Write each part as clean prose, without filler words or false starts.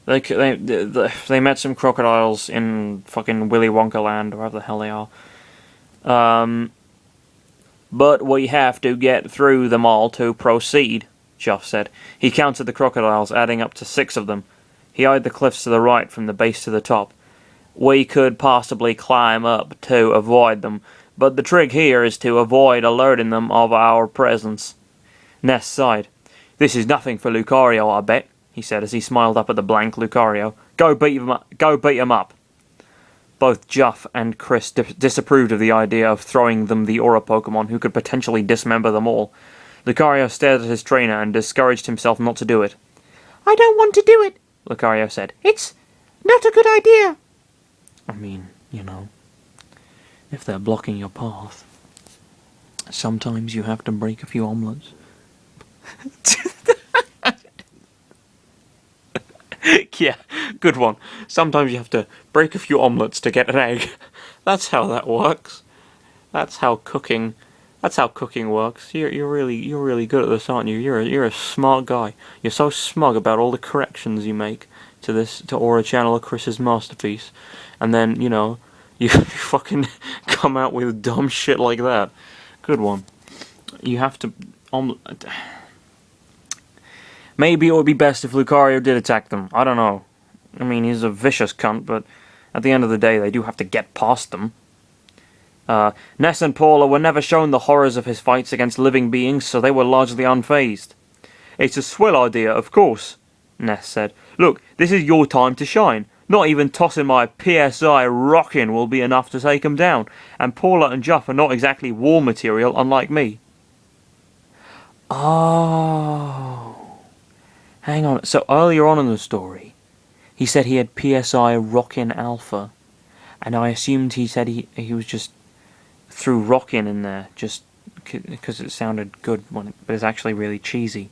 They met some crocodiles in fucking Willy Wonka land, or wherever the hell they are. But we have to get through them all to proceed, Juff said. He counted the crocodiles, adding up to 6 of them. He eyed the cliffs to the right from the base to the top. We could possibly climb up to avoid them, but the trick here is to avoid alerting them of our presence. Ness sighed. This is nothing for Lucario, I bet, he said as he smiled up at the blank Lucario. Go beat him up. Both Juff and Chris disapproved of the idea of throwing them the Aura Pokemon who could potentially dismember them all. Lucario stared at his trainer and discouraged himself not to do it. I don't want to do it, Lucario said. It's not a good idea. I mean, if they're blocking your path, sometimes you have to break a few omelets. Yeah, good one. Sometimes you have to break a few omelets to get an egg. That's how that works. That's how cooking works. You're really good at this, aren't you? You're a smart guy. You're so smug about all the corrections you make to Aura Channeler Chris's masterpiece, and then you fucking come out with dumb shit like that. Good one. You have to Maybe it would be best if Lucario did attack them. I don't know. I mean, he's a vicious cunt, but at the end of the day, they do have to get past them. Ness and Paula were never shown the horrors of his fights against living beings, so they were largely unfazed. It's a swell idea, of course, Ness said. Look, this is your time to shine. Not even tossing my PSI rockin' will be enough to take 'em down, and Paula and Juff are not exactly war material, unlike me. Oh... Hang on, so earlier on in the story, he said he had PSI Rockin' Alpha, and I assumed he said he was just threw Rockin' in there, just because it sounded good, but it's actually really cheesy.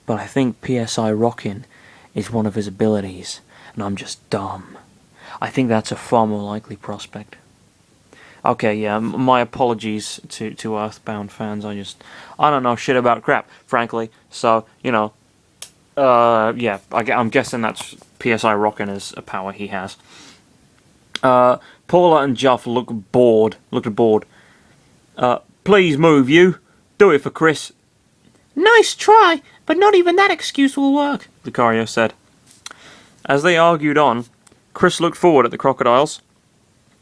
But I think PSI Rockin' is one of his abilities, and I'm just dumb. I think that's a far more likely prospect. Okay, yeah, my apologies to Earthbound fans, I don't know shit about crap, frankly, so, yeah, I'm guessing that's PSI Rockin' is a power he has. Paula and Juff looked bored. Please move, you. Do it for Chris. Nice try, but not even that excuse will work, Lucario said. As they argued on, Chris looked forward at the crocodiles,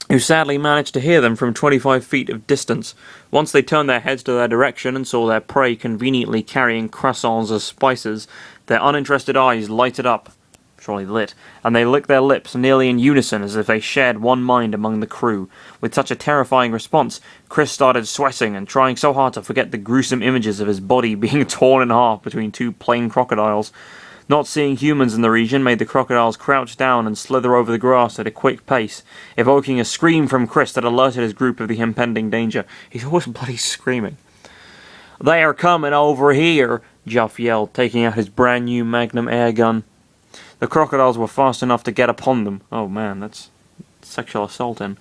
who sadly managed to hear them from 25 feet of distance. Once they turned their heads to their direction and saw their prey conveniently carrying croissants as spices, their uninterested eyes lighted up, surely lit, and they licked their lips nearly in unison as if they shared one mind among the crew. With such a terrifying response, Chris started sweating and trying so hard to forget the gruesome images of his body being torn in half between 2 plain crocodiles. Not seeing humans in the region made the crocodiles crouch down and slither over the grass at a quick pace, evoking a scream from Chris that alerted his group of the impending danger. He's always bloody screaming. They are coming over here, Juff yelled, taking out his brand new Magnum air gun. The crocodiles were fast enough to get upon them. Oh man, that's sexual assault in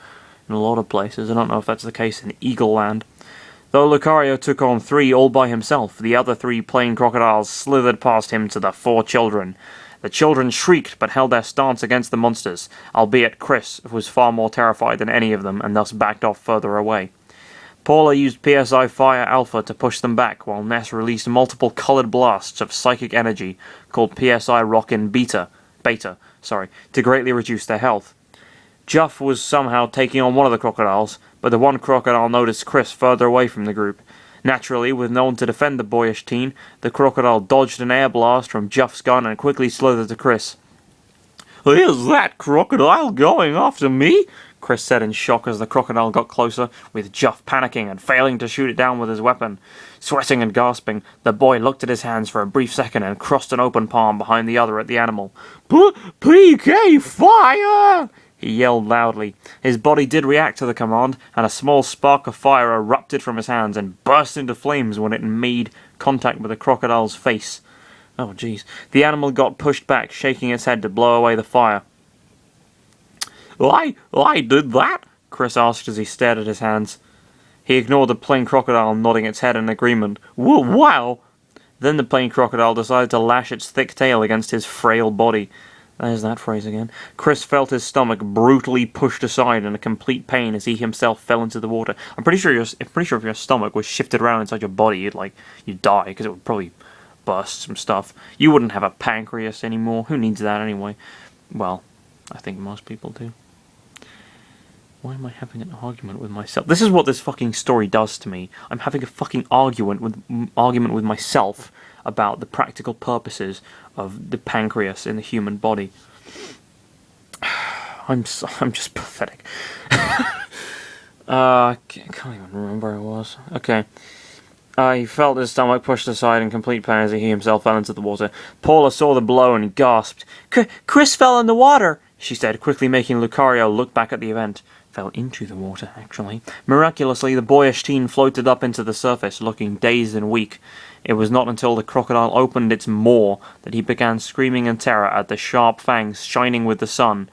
a lot of places. I don't know if that's the case in Eagle Land. Though Lucario took on 3 all by himself, the other 3 plain crocodiles slithered past him to the 4 children. The children shrieked but held their stance against the monsters, albeit Chris was far more terrified than any of them and thus backed off further away. Paula used PSI Fire Alpha to push them back, while Ness released multiple coloured blasts of psychic energy called PSI Rockin' Beta, to greatly reduce their health. Juff was somehow taking on one of the crocodiles, but the one crocodile noticed Chris further away from the group. Naturally, with no one to defend the boyish teen, the crocodile dodged an air blast from Juff's gun and quickly slithered to Chris. Is that crocodile going after me? Chris said in shock as the crocodile got closer, with Juff panicking and failing to shoot it down with his weapon. Sweating and gasping, the boy looked at his hands for a brief second and crossed an open palm behind the other at the animal. PK fire! He yelled loudly. His body did react to the command, and a small spark of fire erupted from his hands and burst into flames when it made contact with the crocodile's face. Oh, jeez. The animal got pushed back, shaking its head to blow away the fire. I did that? Chris asked as he stared at his hands. He ignored the plain crocodile, nodding its head in agreement. Wow! Then the plain crocodile decided to lash its thick tail against his frail body. There's that phrase again. Chris felt his stomach brutally pushed aside in a complete pain as he himself fell into the water. I'm pretty sure if your stomach was shifted around inside your body, you'd die, because it would probably burst some stuff. You wouldn't have a pancreas anymore. Who needs that anyway? Well, I think most people do. Why am I having an argument with myself? This is what this fucking story does to me. I'm having a fucking argument with myself about the practical purposes of the pancreas in the human body. I'm just pathetic. I can't even remember where I was. Okay. He felt his stomach pushed aside in complete pain as he himself fell into the water. Paula saw the blow and gasped. Chris fell in the water, she said, quickly making Lucario look back at the event. Fell into the water, actually. Miraculously, the boyish teen floated up into the surface, looking dazed and weak. It was not until the crocodile opened its maw that he began screaming in terror at the sharp fangs shining with the sun.